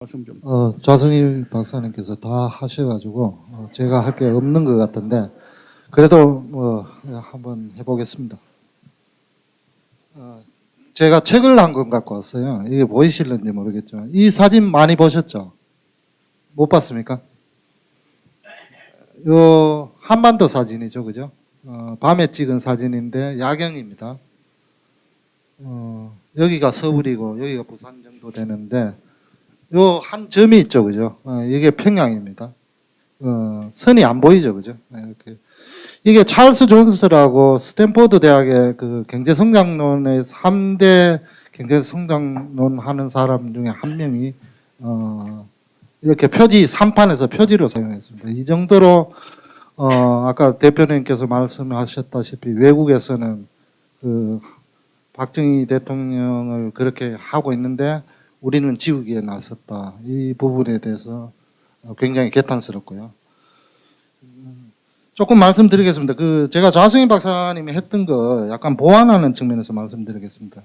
말씀 좀. 좌승희 박사님께서 다 하셔가지고 제가 할 게 없는 것 같은데 그래도 한번 해보겠습니다. 제가 책을 한 권 갖고 왔어요. 이게 보이실는지 모르겠지만 이 사진 많이 보셨죠? 못 봤습니까? 요 한반도 사진이죠, 그죠? 밤에 찍은 사진인데 야경입니다. 여기가 서울이고 여기가 부산 정도 되는데 요 한 점이 있죠, 그죠? 이게 평양입니다. 선이 안 보이죠, 그죠? 이렇게. 이게 찰스 존스라고 스탠포드 대학의 그 경제성장론의 3대 경제성장론 하는 사람 중에 한 명이, 이렇게 표지, 3판에서 표지로 사용했습니다. 이 정도로, 아까 대표님께서 말씀하셨다시피 외국에서는 그 박정희 대통령을 그렇게 하고 있는데 우리는 지우기에 나섰다. 이 부분에 대해서 굉장히 개탄스럽고요. 조금 말씀드리겠습니다. 제가 좌승희 박사님이 했던 거 약간 보완하는 측면에서 말씀드리겠습니다.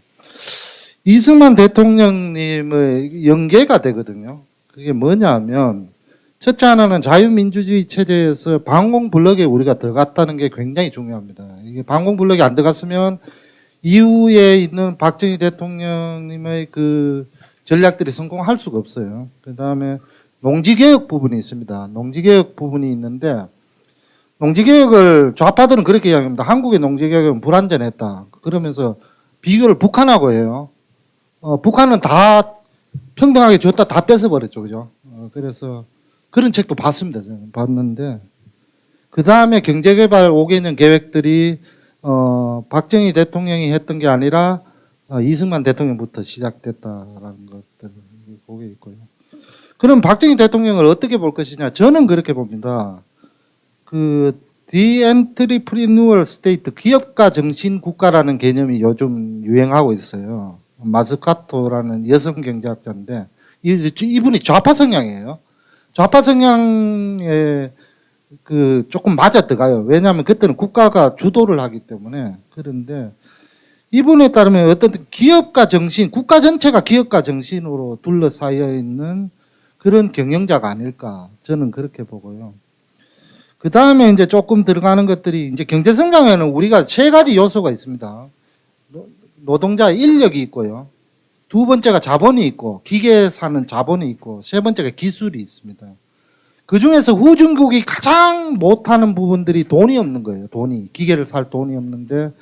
이승만 대통령님의 연계가 되거든요. 그게 뭐냐면 첫째 하나는 자유민주주의 체제에서 반공블록에 우리가 들어갔다는 게 굉장히 중요합니다. 이게 반공블록이 안 들어갔으면 이후에 있는 박정희 대통령님의 그 전략들이 성공할 수가 없어요. 그 다음에 농지개혁 부분이 있습니다. 농지개혁 부분이 있는데 농지개혁을 좌파들은 그렇게 이야기합니다. 한국의 농지개혁은 불완전했다. 그러면서 비교를 북한하고 해요. 북한은 다 평등하게 줬다 다 뺏어버렸죠. 그죠? 그래서 그런 책도 봤습니다. 저는 봤는데 그 다음에 경제개발 5개년 계획들이 박정희 대통령이 했던 게 아니라 이승만 대통령부터 시작됐다라는 것들 보게 있고요. 그럼 박정희 대통령을 어떻게 볼 것이냐? 저는 그렇게 봅니다. The Entrepreneurial State, 기업가 정신 국가라는 개념이 요즘 유행하고 있어요. 마스카토라는 여성 경제학자인데 이분이 좌파 성향이에요. 좌파 성향에 조금 맞아 들어가요. 왜냐하면 그때는 국가가 주도를 하기 때문에. 그런데 이분에 따르면 어떤 기업가 정신, 국가 전체가 기업가 정신으로 둘러싸여 있는 그런 경영자가 아닐까. 저는 그렇게 보고요. 그 다음에 이제 조금 들어가는 것들이 이제 경제성장에는 우리가 세 가지 요소가 있습니다. 노동자 인력이 있고요. 두 번째가 자본이 있고, 기계 사는 자본이 있고, 세 번째가 기술이 있습니다. 그 중에서 후진국이 가장 못하는 부분들이 돈이 없는 거예요. 돈이. 기계를 살 돈이 없는데,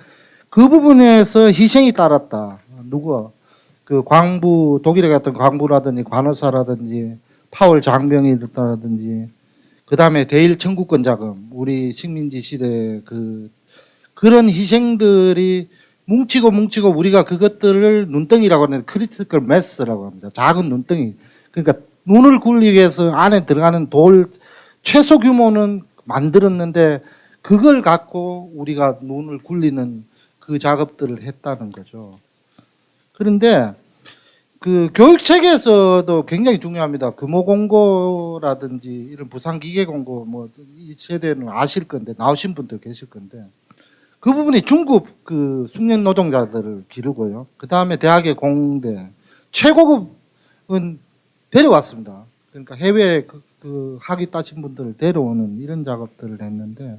그 부분에서 희생이 따랐다. 누구? 독일에 갔던 광부라든지 관호사라든지 파월 장병이라든지 그 다음에 대일 청구권 자금, 우리 식민지 시대 그런 희생들이 뭉치고 우리가 그것들을 눈덩이라고 하는 크리티컬 매스라고 합니다. 작은 눈덩이. 그러니까 눈을 굴리기 위해서 안에 들어가는 돌 최소 규모는 만들었는데 그걸 갖고 우리가 눈을 굴리는 그 작업들을 했다는 거죠. 그런데 교육 체계에서도 굉장히 중요합니다. 금호공고라든지 이런 부산기계공고 이 세대는 아실 건데 나오신 분들 계실 건데 그 부분이 중급 숙련 노동자들을 기르고요. 그 다음에 대학의 공대 최고급은 데려왔습니다. 그러니까 해외 학위 따신 분들을 데려오는 이런 작업들을 했는데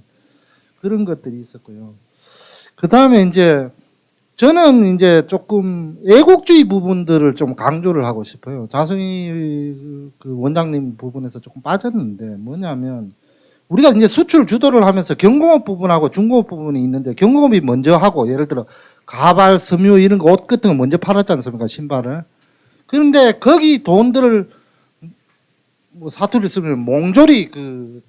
그런 것들이 있었고요. 그 다음에 이제 저는 이제 조금 애국주의 부분들을 좀 강조를 하고 싶어요. 자승희 원장님 부분에서 조금 빠졌는데 뭐냐면 우리가 이제 수출 주도를 하면서 경공업 부분하고 중공업 부분이 있는데 경공업이 먼저 하고 예를 들어 가발, 섬유 이런 거 옷 같은 거 먼저 팔았지 않습니까? 신발을. 그런데 거기 돈들을 사투리 쓰면 몽졸이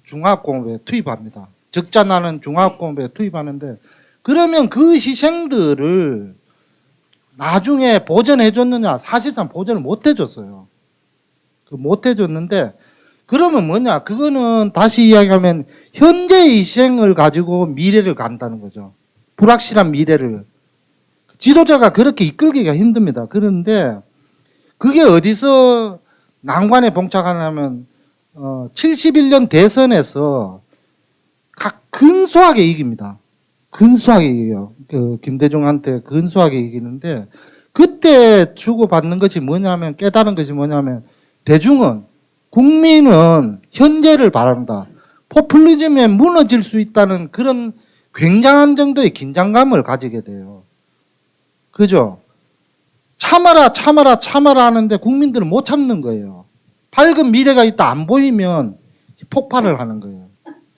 중화학공업에 투입합니다. 적자 나는 중화학공업에 투입하는데 그러면 그 희생들을 나중에 보전해 줬느냐? 사실상 보전을 못 해줬어요. 못 해줬는데 그러면 뭐냐? 그거는 다시 이야기하면 현재의 희생을 가지고 미래를 간다는 거죠. 불확실한 미래를. 지도자가 그렇게 이끌기가 힘듭니다. 그런데 그게 어디서 난관에 봉착하냐면 71년 대선에서 근소하게 이깁니다. 근소하게 이겨요. 김대중한테 근소하게 이기는데 그때 주고받는 것이 뭐냐면 깨달은 것이 뭐냐면 대중은, 국민은 현재를 바란다. 포퓰리즘에 무너질 수 있다는 그런 굉장한 정도의 긴장감을 가지게 돼요. 그죠? 참아라, 참아라, 참아라 하는데 국민들은 못 참는 거예요. 밝은 미래가 있다 안 보이면 폭발을 하는 거예요.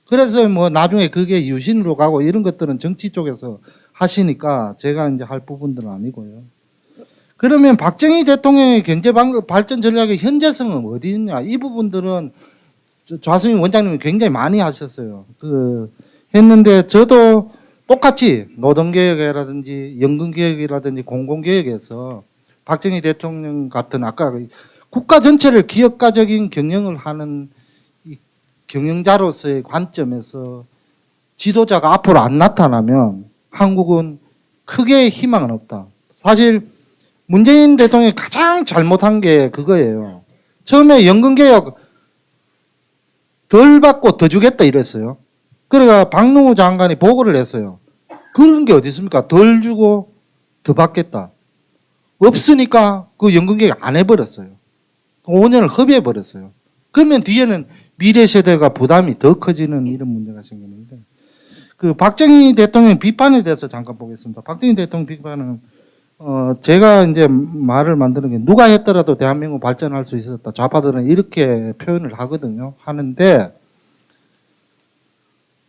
그래서 뭐 나중에 그게 유신으로 가고 이런 것들은 정치 쪽에서 하시니까 제가 이제 할 부분들은 아니고요. 그러면 박정희 대통령의 경제 발전 전략의 현재성은 어디 있냐? 이 부분들은 좌승희 원장님이 굉장히 많이 하셨어요. 했는데 저도 똑같이 노동개혁이라든지 연금개혁이라든지 공공개혁에서 박정희 대통령 같은 아까 국가 전체를 기업가적인 경영을 하는 경영자로서의 관점에서 지도자가 앞으로 안 나타나면 한국은 크게 희망은 없다. 사실 문재인 대통령이 가장 잘못한 게 그거예요. 처음에 연금개혁 덜 받고 더 주겠다 이랬어요. 그래가 박능후 장관이 보고를 했어요. 그런 게 어디 있습니까? 덜 주고 더 받겠다. 없으니까 그 연금개혁 안 해버렸어요. 5년을 허비해버렸어요. 그러면 뒤에는 미래 세대가 부담이 더 커지는 이런 문제가 생기는데, 그 박정희 대통령 비판에 대해서 잠깐 보겠습니다. 박정희 대통령 비판은 제가 이제 말을 만드는 게 누가 했더라도 대한민국 발전할 수 있었다. 좌파들은 이렇게 표현을 하거든요. 하는데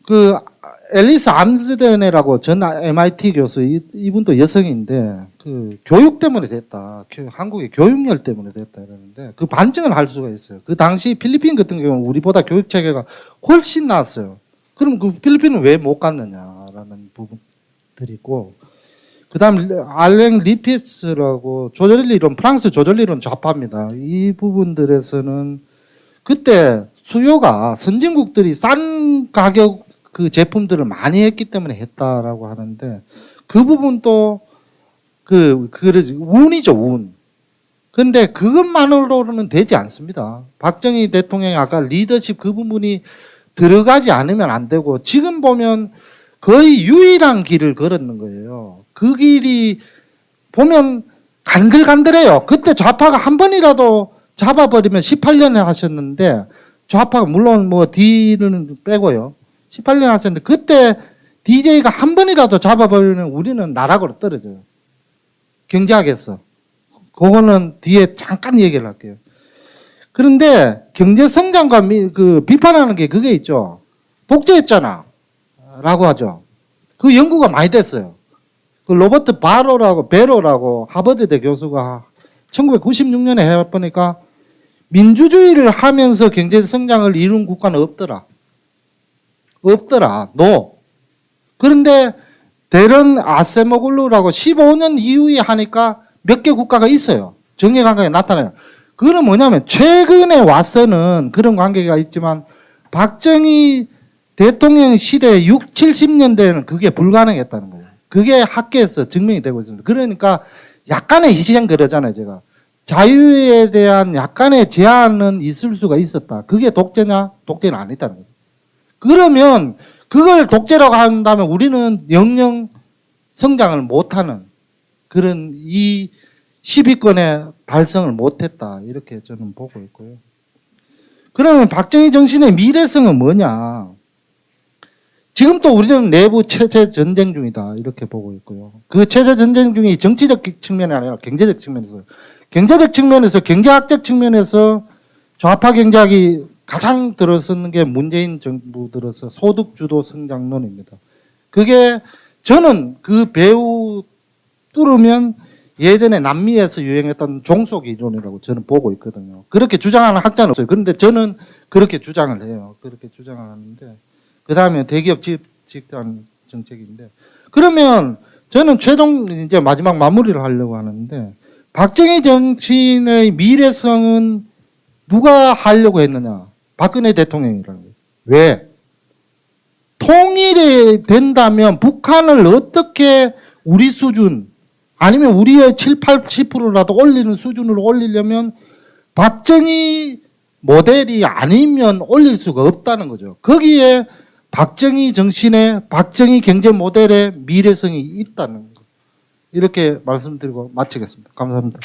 그 앨리스 암스덴이라고 전 MIT 교수, 이분도 여성인데 그 교육 때문에 됐다. 한국의 교육열 때문에 됐다 이러는데 그 반증을 할 수가 있어요. 그 당시 필리핀 같은 경우는 우리보다 교육 체계가 훨씬 나았어요. 그럼 그 필리핀은 왜 못 갔느냐라는 부분들이고, 그다음 알랭 리피스라고 조절리론, 프랑스 조절리론 좌파입니다. 이 부분들에서는 그때 수요가 선진국들이 싼 가격 그 제품들을 많이 했기 때문에 했다라고 하는데, 그 부분도 운이죠, 운. 근데 그것만으로는 되지 않습니다. 박정희 대통령이 아까 리더십 그 부분이 들어가지 않으면 안 되고, 지금 보면 거의 유일한 길을 걸었는 거예요. 그 길이 보면 간들간들해요. 그때 좌파가 한 번이라도 잡아버리면 18년에 하셨는데, 좌파가 물론 뭐 D는 빼고요. 18년 하셨는데 그때 DJ가 한 번이라도 잡아버리면 우리는 나락으로 떨어져요. 경제학에서. 그거는 뒤에 잠깐 얘기를 할게요. 그런데 경제성장과 그 비판하는 게 그게 있죠. 독재했잖아 라고 하죠. 그 연구가 많이 됐어요. 그 로버트 베로라고 하버드대 교수가 1996년에 해보니까 민주주의를 하면서 경제성장을 이룬 국가는 없더라. 그런데 데런 아세모글루라고 15년 이후에 하니까 몇 개 국가가 있어요. 정의 관계가 나타나요. 그건 뭐냐면 최근에 와서는 그런 관계가 있지만 박정희 대통령 시대 6, 70년대에는 그게 불가능했다는 거예요. 그게 학계에서 증명이 되고 있습니다. 그러니까 약간의 희생 그러잖아요, 제가. 자유에 대한 약간의 제한은 있을 수가 있었다. 그게 독재냐? 독재는 아니다는 거죠. 그러면 그걸 독재라고 한다면 우리는 영영 성장을 못하는 그런 이 10위권의 달성을 못했다. 이렇게 저는 보고 있고요. 그러면 박정희 정신의 미래성은 뭐냐? 지금 또 우리는 내부 체제 전쟁 중이다. 이렇게 보고 있고요. 그 체제 전쟁 중이 정치적 측면이 아니라 경제적 측면에서. 경제적 측면에서, 경제학적 측면에서 좌파 경제학이 가장 들어서는 게 문재인 정부 들어서 소득주도 성장론입니다. 그게 저는 그 배후 뚫으면 예전에 남미에서 유행했던 종속 이론이라고 저는 보고 있거든요. 그렇게 주장하는 학자는 없어요. 그런데 저는 그렇게 주장을 해요. 그렇게 주장을 하는데, 그 다음에 대기업 집단 정책인데, 그러면 저는 최종 이제 마지막 마무리를 하려고 하는데, 박정희 정신의 미래성은 누가 하려고 했느냐? 박근혜 대통령이라는 거예요. 왜? 통일이 된다면 북한을 어떻게 우리 수준, 아니면 우리의 7, 80%라도 올리는 수준으로 올리려면 박정희 모델이 아니면 올릴 수가 없다는 거죠. 거기에 박정희 정신의, 박정희 경제 모델의 미래성이 있다는 거. 이렇게 말씀드리고 마치겠습니다. 감사합니다.